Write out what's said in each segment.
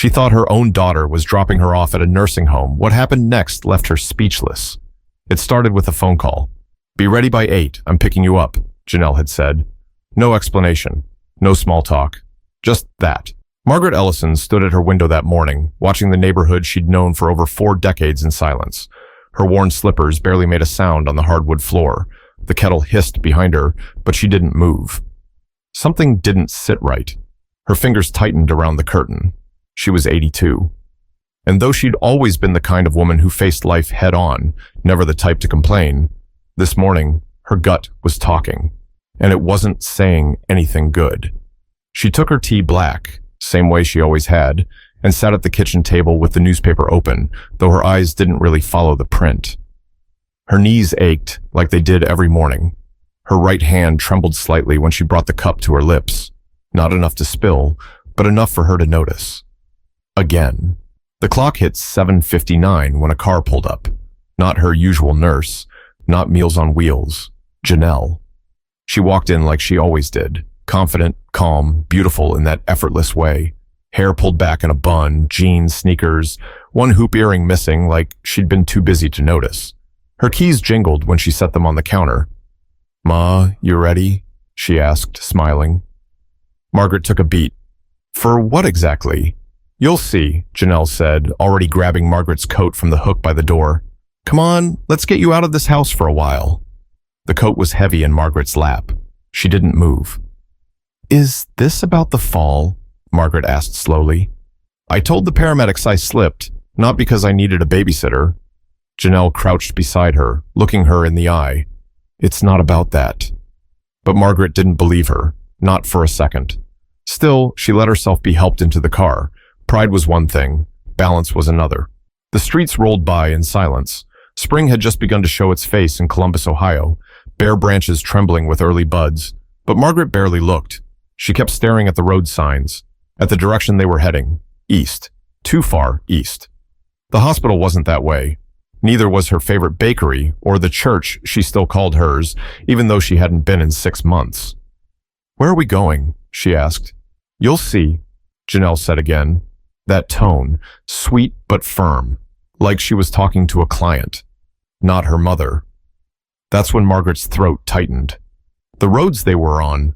She thought her own daughter was dropping her off at a nursing home. What happened next left her speechless. It started with a phone call. "Be ready by 8, I'm picking you up," Janelle had said. No explanation, no small talk, just that. Margaret Ellison stood at her window that morning, watching the neighborhood she'd known for over 4 decades in silence. Her worn slippers barely made a sound on the hardwood floor. The kettle hissed behind her, but she didn't move. Something didn't sit right. Her fingers tightened around the curtain. She was 82. And though she'd always been the kind of woman who faced life head-on, never the type to complain, this morning, her gut was talking, and it wasn't saying anything good. She took her tea black, same way she always had, and sat at the kitchen table with the newspaper open, though her eyes didn't really follow the print. Her knees ached like they did every morning. Her right hand trembled slightly when she brought the cup to her lips. Not enough to spill, but enough for her to notice. Again. The clock hit 7:59 when a car pulled up. Not her usual nurse, not Meals on Wheels, Janelle. She walked in like she always did, confident, calm, beautiful in that effortless way. Hair pulled back in a bun, jeans, sneakers, one hoop earring missing like she'd been too busy to notice. Her keys jingled when she set them on the counter. "Ma, you ready?" she asked, smiling. Margaret took a beat. "For what exactly?" "You'll see," Janelle said, already grabbing Margaret's coat from the hook by the door. "Come on, let's get you out of this house for a while." The coat was heavy in Margaret's lap. She didn't move. "Is this about the fall?" Margaret asked slowly. "I told the paramedics I slipped, not because I needed a babysitter." Janelle crouched beside her, looking her in the eye. "It's not about that." But Margaret didn't believe her, not for a second. Still, she let herself be helped into the car. Pride was one thing, balance was another. The streets rolled by in silence. Spring had just begun to show its face in Columbus, Ohio, bare branches trembling with early buds. But Margaret barely looked. She kept staring at the road signs, at the direction they were heading, east, too far east. The hospital wasn't that way. Neither was her favorite bakery or the church she still called hers, even though she hadn't been in 6 months. "Where are we going?" she asked. "You'll see," Janelle said again. That tone, sweet but firm, like she was talking to a client, not her mother. That's when Margaret's throat tightened. The roads they were on,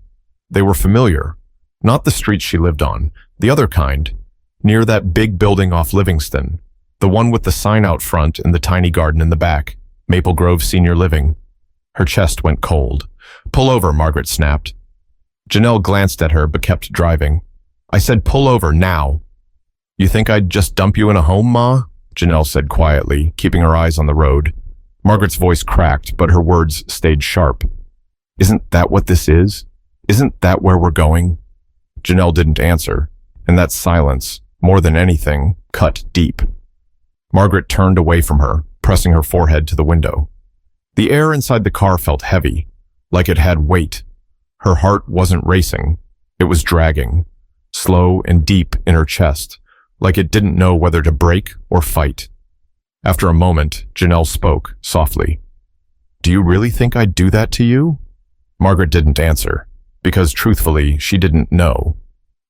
they were familiar. Not the streets she lived on, the other kind, near that big building off Livingston, the one with the sign out front and the tiny garden in the back, Maple Grove Senior Living. Her chest went cold. "Pull over," Margaret snapped. Janelle glanced at her but kept driving. "I said pull over now." "You think I'd just dump you in a home, Ma?" Janelle said quietly, keeping her eyes on the road. Margaret's voice cracked, but her words stayed sharp. "Isn't that what this is? Isn't that where we're going?" Janelle didn't answer, and that silence, more than anything, cut deep. Margaret turned away from her, pressing her forehead to the window. The air inside the car felt heavy, like it had weight. Her heart wasn't racing. It was dragging, slow and deep in her chest, like it didn't know whether to break or fight. After a moment, Janelle spoke, softly. "Do you really think I'd do that to you?" Margaret didn't answer, because truthfully, she didn't know.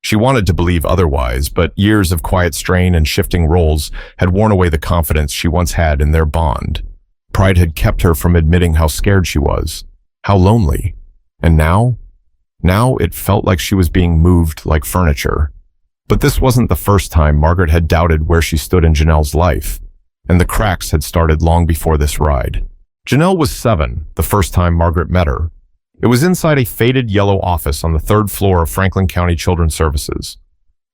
She wanted to believe otherwise, but years of quiet strain and shifting roles had worn away the confidence she once had in their bond. Pride had kept her from admitting how scared she was, how lonely. And now it felt like she was being moved like furniture. But this wasn't the first time Margaret had doubted where she stood in Janelle's life, and the cracks had started long before this ride. Janelle was 7 the first time Margaret met her. It was inside a faded yellow office on the 3rd floor of Franklin County Children's Services.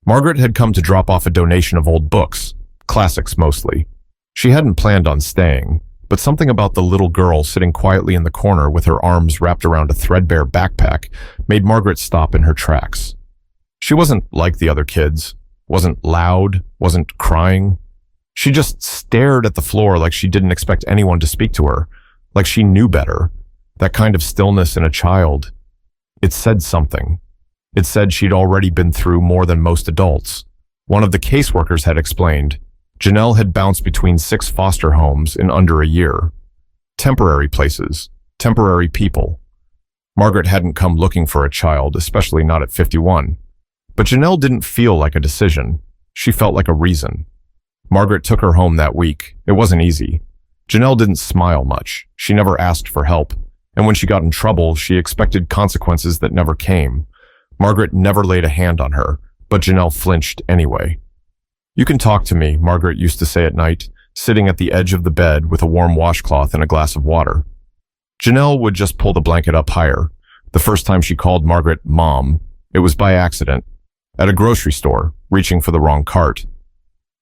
Margaret had come to drop off a donation of old books, classics mostly. She hadn't planned on staying, but something about the little girl sitting quietly in the corner with her arms wrapped around a threadbare backpack made Margaret stop in her tracks. She wasn't like the other kids, wasn't loud, wasn't crying. She just stared at the floor like she didn't expect anyone to speak to her, like she knew better. That kind of stillness in a child. It said something. It said she'd already been through more than most adults. One of the caseworkers had explained, Janelle had bounced between 6 foster homes in under a year. Temporary places, temporary people. Margaret hadn't come looking for a child, especially not at 51. But Janelle didn't feel like a decision. She felt like a reason. Margaret took her home that week. It wasn't easy. Janelle didn't smile much. She never asked for help. And when she got in trouble, she expected consequences that never came. Margaret never laid a hand on her, but Janelle flinched anyway. "You can talk to me," Margaret used to say at night, sitting at the edge of the bed with a warm washcloth and a glass of water. Janelle would just pull the blanket up higher. The first time she called Margaret Mom, it was by accident, at a grocery store, reaching for the wrong cart.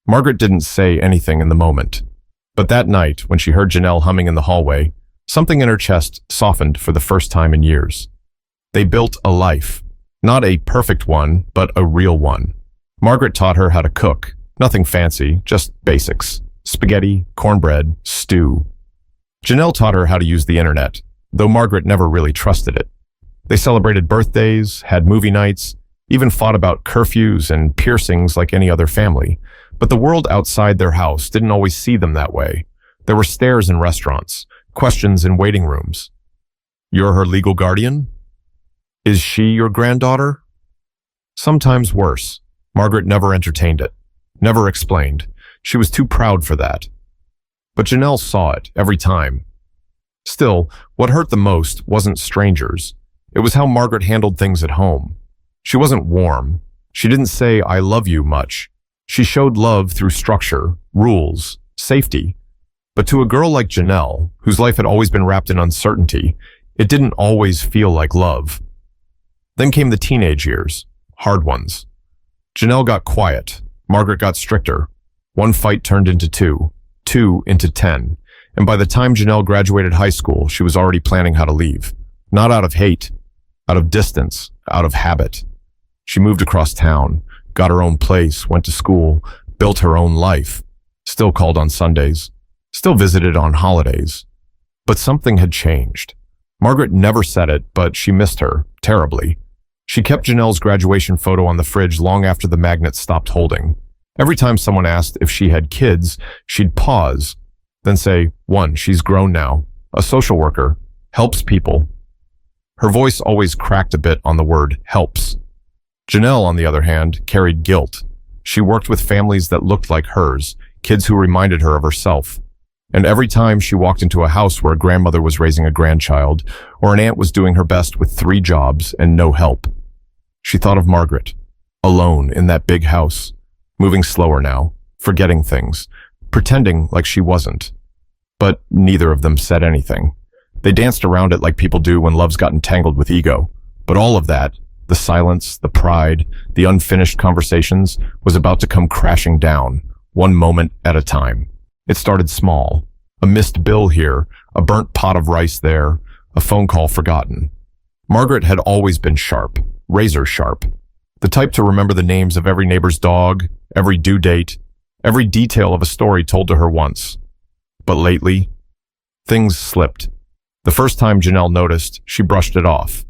Margaret didn't say anything in the moment. But that night, when she heard Janelle humming in the hallway, something in her chest softened for the first time in years. They built a life. Not a perfect one, but a real one. Margaret taught her how to cook. Nothing fancy, just basics. Spaghetti, cornbread, stew. Janelle taught her how to use the internet, though Margaret never really trusted it. They celebrated birthdays, had movie nights, even fought about curfews and piercings like any other family. But the world outside their house didn't always see them that way. There were stares in restaurants, questions in waiting rooms. "You're her legal guardian? Is she your granddaughter?" Sometimes worse. Margaret never entertained it, never explained. She was too proud for that. But Janelle saw it every time. Still, what hurt the most wasn't strangers. It was how Margaret handled things at home. She wasn't warm. She didn't say, "I love you" much. She showed love through structure, rules, safety. But to a girl like Janelle, whose life had always been wrapped in uncertainty, it didn't always feel like love. Then came the teenage years, hard ones. Janelle got quiet. Margaret got stricter. One fight turned into two into 10. And by the time Janelle graduated high school, she was already planning how to leave. Not out of hate, out of distance, out of habit. She moved across town, got her own place, went to school, built her own life, still called on Sundays, still visited on holidays. But something had changed. Margaret never said it, but she missed her, terribly. She kept Janelle's graduation photo on the fridge long after the magnet stopped holding. Every time someone asked if she had kids, she'd pause, then say, "One, she's grown now, a social worker, helps people." Her voice always cracked a bit on the word helps. Janelle, on the other hand, carried guilt. She worked with families that looked like hers, kids who reminded her of herself. And every time she walked into a house where a grandmother was raising a grandchild, or an aunt was doing her best with 3 jobs and no help, she thought of Margaret, alone in that big house, moving slower now, forgetting things, pretending like she wasn't. But neither of them said anything. They danced around it like people do when love's gotten tangled with ego. But all of that, the silence, the pride, the unfinished conversations, was about to come crashing down, one moment at a time. It started small. A missed bill here, a burnt pot of rice there, a phone call forgotten. Margaret had always been sharp, razor sharp. The type to remember the names of every neighbor's dog, every due date, every detail of a story told to her once. But lately, things slipped. The first time Janelle noticed, she brushed it off.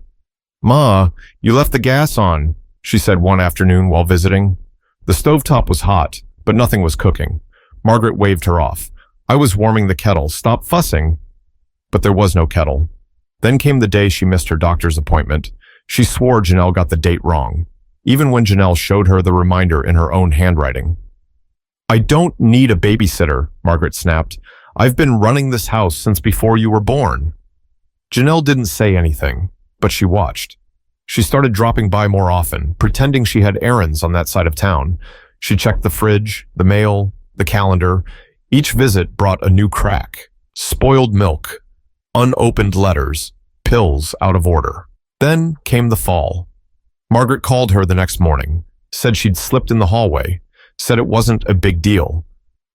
"Ma, you left the gas on," she said one afternoon while visiting. The stovetop was hot, but nothing was cooking. Margaret waved her off. "I was warming the kettle. Stop fussing." But there was no kettle. Then came the day she missed her doctor's appointment. She swore Janelle got the date wrong, even when Janelle showed her the reminder in her own handwriting. "I don't need a babysitter," Margaret snapped. "I've been running this house since before you were born." Janelle didn't say anything, but she watched. She started dropping by more often, pretending she had errands on that side of town. She checked the fridge, the mail, the calendar. Each visit brought a new crack. Spoiled milk, unopened letters, pills out of order. Then came the fall. Margaret called her the next morning, said she'd slipped in the hallway, said it wasn't a big deal.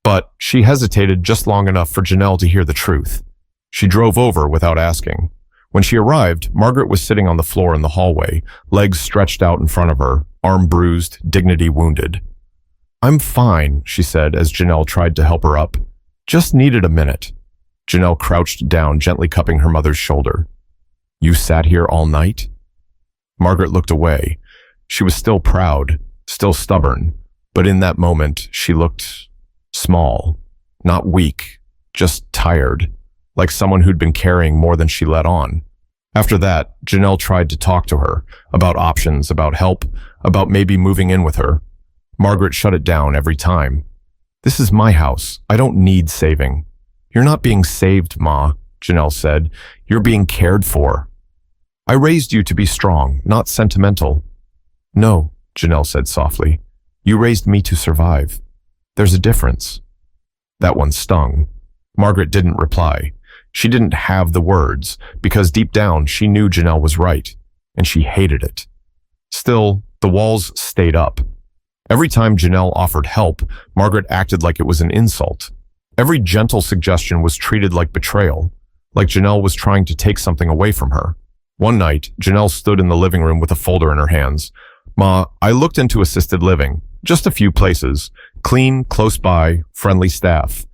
But she hesitated just long enough for Janelle to hear the truth. She drove over without asking. When she arrived, Margaret was sitting on the floor in the hallway, legs stretched out in front of her, arm bruised, dignity wounded. "I'm fine," she said as Janelle tried to help her up. "Just needed a minute." Janelle crouched down, gently cupping her mother's shoulder. "You sat here all night?" Margaret looked away. She was still proud, still stubborn, but in that moment, she looked small, not weak, just tired, like someone who'd been carrying more than she let on. After that, Janelle tried to talk to her about options, about help, about maybe moving in with her. Margaret shut it down every time. This is my house. I don't need saving. You're not being saved, Ma, Janelle said. You're being cared for. I raised you to be strong, not sentimental. No, Janelle said softly. You raised me to survive. There's a difference. That one stung. Margaret didn't reply. She didn't have the words, because deep down she knew Janelle was right, and she hated it. Still, the walls stayed up. Every time Janelle offered help, Margaret acted like it was an insult. Every gentle suggestion was treated like betrayal, like Janelle was trying to take something away from her. One night, Janelle stood in the living room with a folder in her hands. Ma, I looked into assisted living. Just a few places. Clean, close by, friendly staff.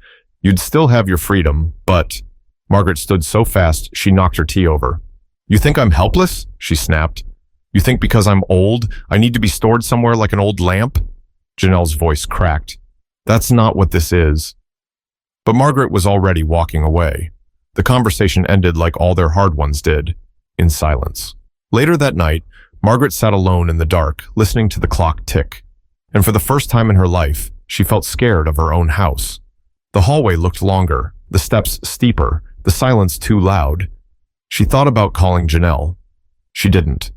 You'd still have your freedom, but... Margaret stood so fast, she knocked her tea over. You think I'm helpless? She snapped. You think because I'm old, I need to be stored somewhere like an old lamp? Janelle's voice cracked. That's not what this is. But Margaret was already walking away. The conversation ended like all their hard ones did, in silence. Later that night, Margaret sat alone in the dark, listening to the clock tick. And for the first time in her life, she felt scared of her own house. The hallway looked longer, the steps steeper, the silence too loud. She thought about calling Janelle. She didn't.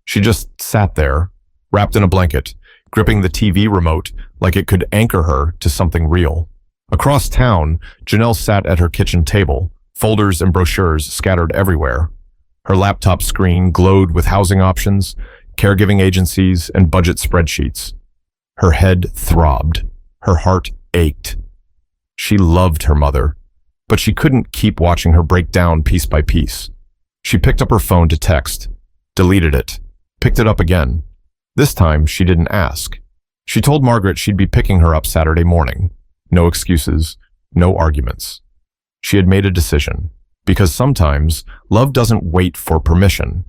She just sat there, wrapped in a blanket, gripping the TV remote like it could anchor her to something real. Across town, Janelle sat at her kitchen table, folders and brochures scattered everywhere. Her laptop screen glowed with housing options, caregiving agencies, and budget spreadsheets. Her head throbbed. Her heart ached. She loved her mother, but she couldn't keep watching her break down piece by piece. She picked up her phone to text, deleted it, picked it up again. This time, she didn't ask. She told Margaret she'd be picking her up Saturday morning. No excuses, no arguments. She had made a decision, because sometimes love doesn't wait for permission.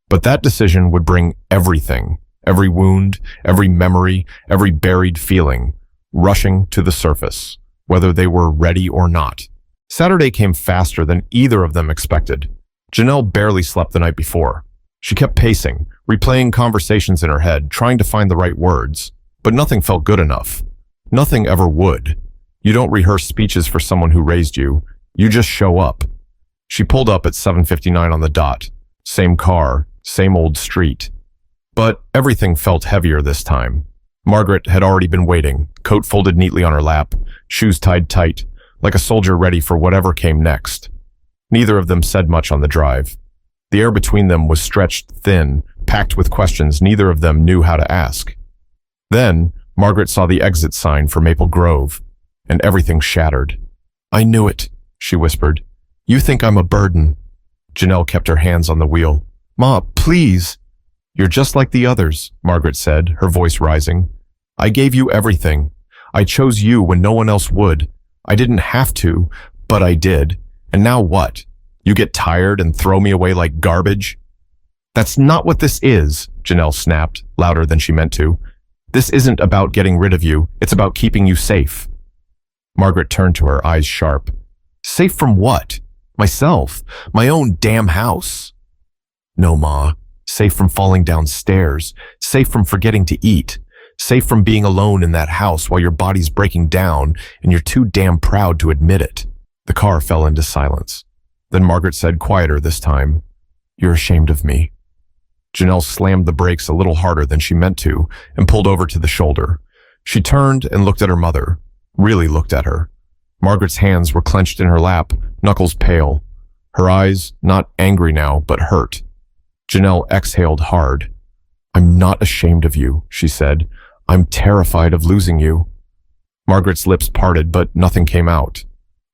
But that decision would bring everything, every wound, every memory, every buried feeling, rushing to the surface, whether they were ready or not. Saturday came faster than either of them expected. Janelle barely slept the night before. She kept pacing, replaying conversations in her head, trying to find the right words. But nothing felt good enough. Nothing ever would. You don't rehearse speeches for someone who raised you. You just show up. She pulled up at 7:59 on the dot. Same car, same old street. But everything felt heavier this time. Margaret had already been waiting, coat folded neatly on her lap, shoes tied tight, like a soldier ready for whatever came next. Neither of them said much on the drive. The air between them was stretched thin, packed with questions neither of them knew how to ask. Then, Margaret saw the exit sign for Maple Grove, and everything shattered. I knew it, she whispered. You think I'm a burden. Janelle kept her hands on the wheel. Ma, please. You're just like the others, Margaret said, her voice rising. I gave you everything. I chose you when no one else would. I didn't have to, but I did. And now what? You get tired and throw me away like garbage? That's not what this is, Janelle snapped, louder than she meant to. This isn't about getting rid of you. It's about keeping you safe. Margaret turned to her, eyes sharp. Safe from what? Myself. My own damn house. No, Ma. Safe from falling downstairs. Safe from forgetting to eat. Safe from being alone in that house while your body's breaking down and you're too damn proud to admit it. The car fell into silence. Then Margaret said, quieter this time, You're ashamed of me. Janelle slammed the brakes a little harder than she meant to and pulled over to the shoulder. She turned and looked at her mother, really looked at her. Margaret's hands were clenched in her lap, knuckles pale. Her eyes, not angry now, but hurt. Janelle exhaled hard. I'm not ashamed of you, she said. I'm terrified of losing you. Margaret's lips parted, but nothing came out.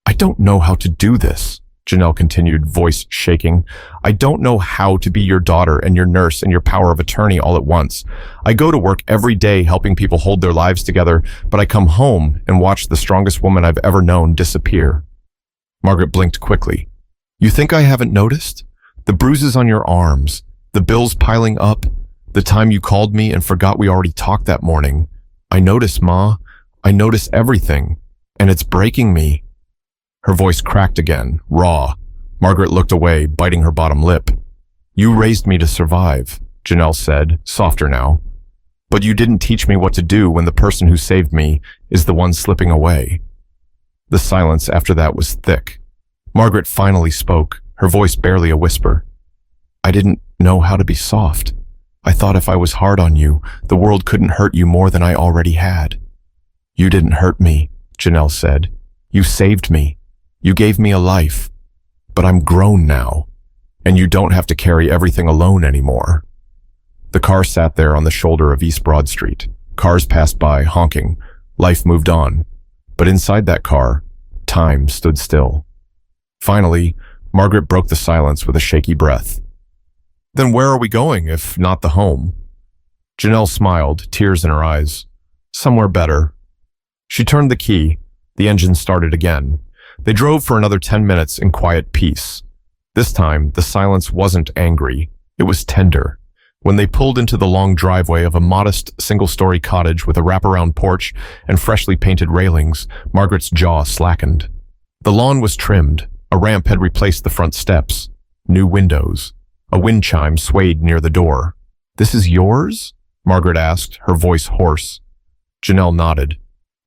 I don't know how to do this, Janelle continued, voice shaking. I don't know how to be your daughter and your nurse and your power of attorney all at once. I go to work every day helping people hold their lives together, but I come home and watch the strongest woman I've ever known disappear. Margaret blinked quickly. You think I haven't noticed? The bruises on your arms, the bills piling up, the time you called me and forgot we already talked that morning. I notice, Ma. I notice everything, and it's breaking me. Her voice cracked again, raw. Margaret looked away, biting her bottom lip. You raised me to survive, Janelle said, softer now. But you didn't teach me what to do when the person who saved me is the one slipping away. The silence after that was thick. Margaret finally spoke, her voice barely a whisper. I didn't know how to be soft. I thought if I was hard on you, the world couldn't hurt you more than I already had. You didn't hurt me, Janelle said. You saved me. You gave me a life. But I'm grown now, and you don't have to carry everything alone anymore. The car sat there on the shoulder of East Broad Street. Cars passed by, honking. Life moved on. But inside that car, time stood still. Finally, Margaret broke the silence with a shaky breath. Then where are we going, if not the home? Janelle smiled, tears in her eyes. Somewhere better. She turned the key. The engine started again. They drove for another 10 minutes in quiet peace. This time, the silence wasn't angry. It was tender. When they pulled into the long driveway of a modest single-story cottage with a wraparound porch and freshly painted railings, Margaret's jaw slackened. The lawn was trimmed. A ramp had replaced the front steps. New windows. A wind chime swayed near the door. This is yours? Margaret asked, her voice hoarse. Janelle nodded.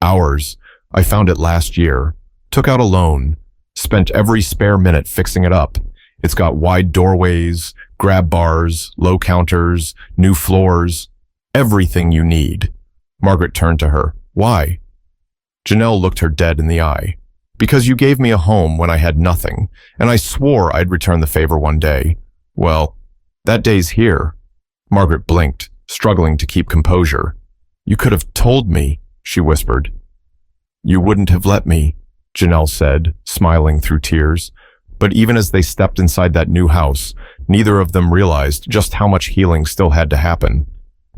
Ours. I found it last year. Took out a loan. Spent every spare minute fixing it up. It's got wide doorways, grab bars, low counters, new floors. Everything you need. Margaret turned to her. Why? Janelle looked her dead in the eye. Because you gave me a home when I had nothing, and I swore I'd return the favor one day. Well, that day's here. Margaret blinked, struggling to keep composure. You could have told me, she whispered. You wouldn't have let me, Janelle said, smiling through tears. But even as they stepped inside that new house, neither of them realized just how much healing still had to happen,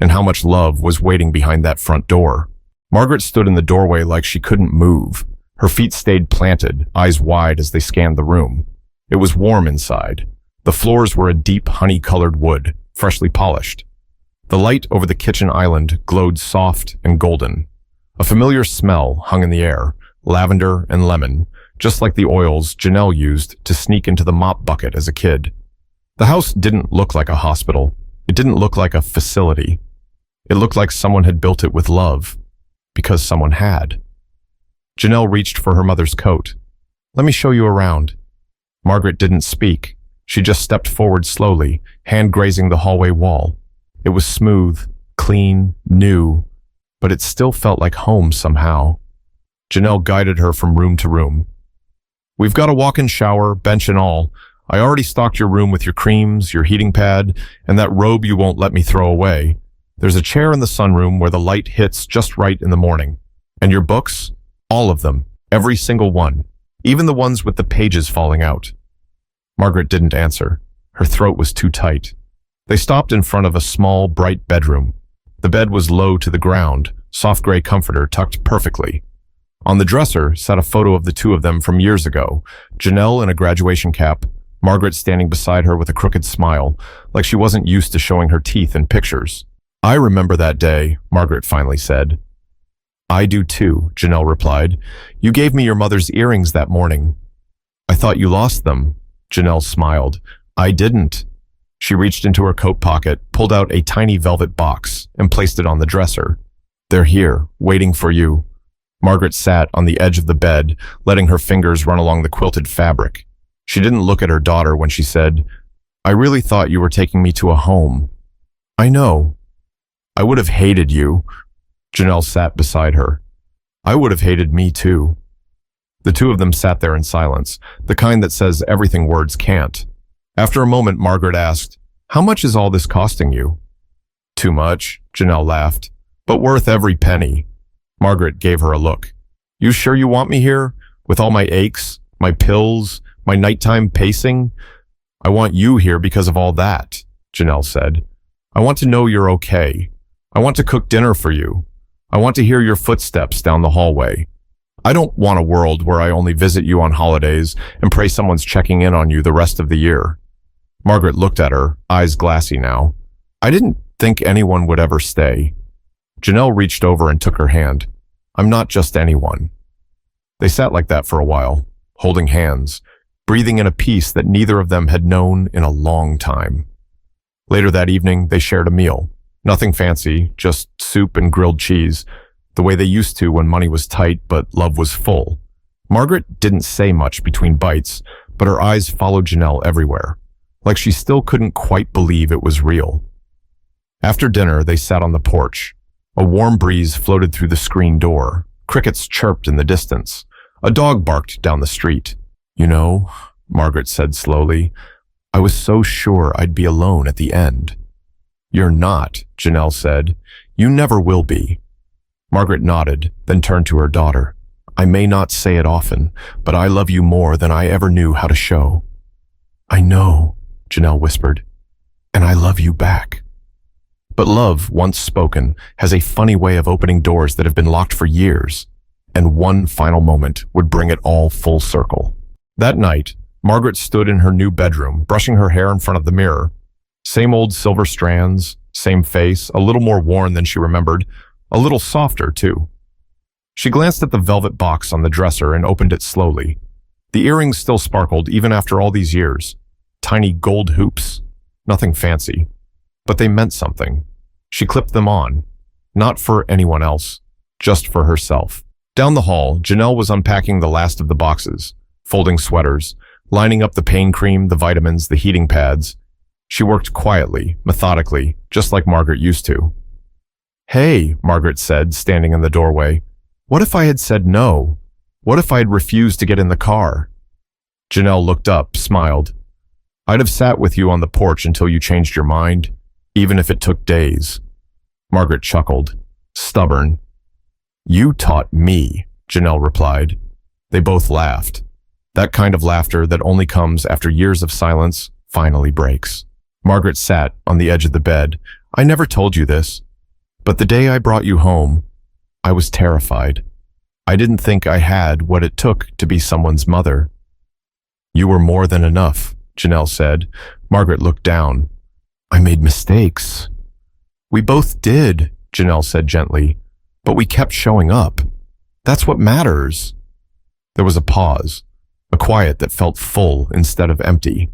and how much love was waiting behind that front door. Margaret stood in the doorway like she couldn't move. Her feet stayed planted, eyes wide as they scanned the room. It was warm inside. The floors were a deep honey-colored wood, freshly polished. The light over the kitchen island glowed soft and golden. A familiar smell hung in the air, lavender and lemon, just like the oils Janelle used to sneak into the mop bucket as a kid. The house didn't look like a hospital. It didn't look like a facility. It looked like someone had built it with love, because someone had. Janelle reached for her mother's coat. Let me show you around. Margaret didn't speak. She just stepped forward slowly, hand grazing the hallway wall. It was smooth, clean, new, but it still felt like home somehow. Janelle guided her from room to room. We've got a walk-in shower, bench and all. I already stocked your room with your creams, your heating pad, and that robe you won't let me throw away. There's a chair in the sunroom where the light hits just right in the morning. And your books? All of them. Every single one. Even the ones with the pages falling out. Margaret didn't answer. Her throat was too tight. They stopped in front of a small, bright bedroom. The bed was low to the ground, soft gray comforter tucked perfectly. On the dresser sat a photo of the two of them from years ago, Janelle in a graduation cap, Margaret standing beside her with a crooked smile, like she wasn't used to showing her teeth in pictures. I remember that day, Margaret finally said. I do too, Janelle replied. You gave me your mother's earrings that morning. I thought you lost them. Janelle smiled. I didn't. She reached into her coat pocket, pulled out a tiny velvet box, and placed it on the dresser. They're here, waiting for you. Margaret sat on the edge of the bed, letting her fingers run along the quilted fabric. She didn't look at her daughter when she said, I really thought you were taking me to a home. I know. I would have hated you. Janelle sat beside her. I would have hated me too. The two of them sat there in silence, the kind that says everything words can't. After a moment, Margaret asked, How much is all this costing you? Too much, Janelle laughed, but worth every penny. Margaret gave her a look. You sure you want me here? With all my aches, my pills, my nighttime pacing? I want you here because of all that, Janelle said. I want to know you're okay. I want to cook dinner for you. I want to hear your footsteps down the hallway. I don't want a world where I only visit you on holidays and pray someone's checking in on you the rest of the year. Margaret looked at her, eyes glassy now. I didn't think anyone would ever stay. Janelle reached over and took her hand. I'm not just anyone. They sat like that for a while, holding hands, breathing in a peace that neither of them had known in a long time. Later that evening, they shared a meal. Nothing fancy, just soup and grilled cheese, the way they used to when money was tight but love was full. Margaret didn't say much between bites, but her eyes followed Janelle everywhere, like she still couldn't quite believe it was real. After dinner, they sat on the porch. A warm breeze floated through the screen door. Crickets chirped in the distance. A dog barked down the street. "You know," Margaret said slowly, "I was so sure I'd be alone at the end." "You're not," Janelle said. "You never will be." Margaret nodded, then turned to her daughter. "I may not say it often, but I love you more than I ever knew how to show." "I know," Janelle whispered, "and I love you back." But love, once spoken, has a funny way of opening doors that have been locked for years, and one final moment would bring it all full circle. That night, Margaret stood in her new bedroom, brushing her hair in front of the mirror. Same old silver strands, same face, a little more worn than she remembered, a little softer, too. She glanced at the velvet box on the dresser and opened it slowly. The earrings still sparkled even after all these years. Tiny gold hoops. Nothing fancy. But they meant something. She clipped them on. Not for anyone else, just for herself. Down the hall, Janelle was unpacking the last of the boxes, folding sweaters, lining up the pain cream, the vitamins, the heating pads. She worked quietly, methodically, just like Margaret used to. "Hey," Margaret said, standing in the doorway. "What if I had said no? What if I had refused to get in the car?" Janelle looked up, smiled. "I'd have sat with you on the porch until you changed your mind, even if it took days." Margaret chuckled. "Stubborn." "You taught me," Janelle replied. They both laughed. That kind of laughter that only comes after years of silence finally breaks. Margaret sat on the edge of the bed. "I never told you this, but the day I brought you home, I was terrified. I didn't think I had what it took to be someone's mother." "You were more than enough," Janelle said. Margaret looked down. "I made mistakes." "We both did," Janelle said gently, "but we kept showing up. That's what matters." There was a pause, a quiet that felt full instead of empty.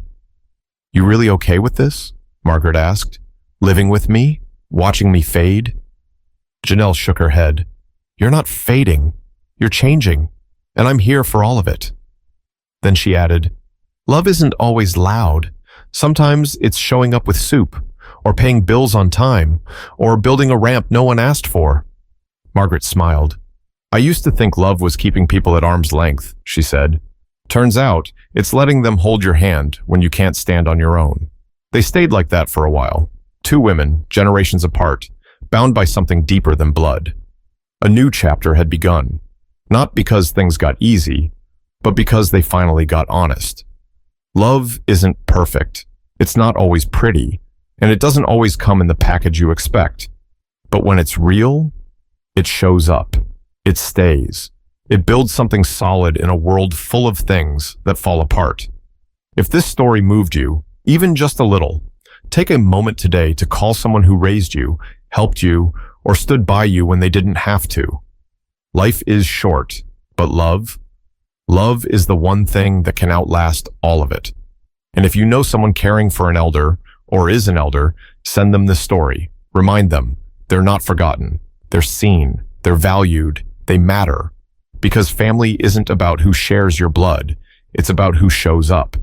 "You really okay with this?" Margaret asked. "Living with me? Watching me fade?" Janelle shook her head. "You're not fading. You're changing, and I'm here for all of it." Then she added, "Love isn't always loud. Sometimes it's showing up with soup, or paying bills on time, or building a ramp no one asked for." Margaret smiled. "I used to think love was keeping people at arm's length," she said. "Turns out, it's letting them hold your hand when you can't stand on your own." They stayed like that for a while. Two women, generations apart, bound by something deeper than blood. A new chapter had begun, not because things got easy, but because they finally got honest. Love isn't perfect. It's not always pretty, and it doesn't always come in the package you expect. But when it's real, it shows up. It stays. It builds something solid in a world full of things that fall apart. If this story moved you, even just a little, take a moment today to call someone who raised you, helped you, or stood by you when they didn't have to. Life is short, but love is the one thing that can outlast all of it. And if you know someone caring for an elder, or is an elder, send them this story. Remind them, they're not forgotten. They're seen. They're valued. They matter. Because family isn't about who shares your blood. It's about who shows up.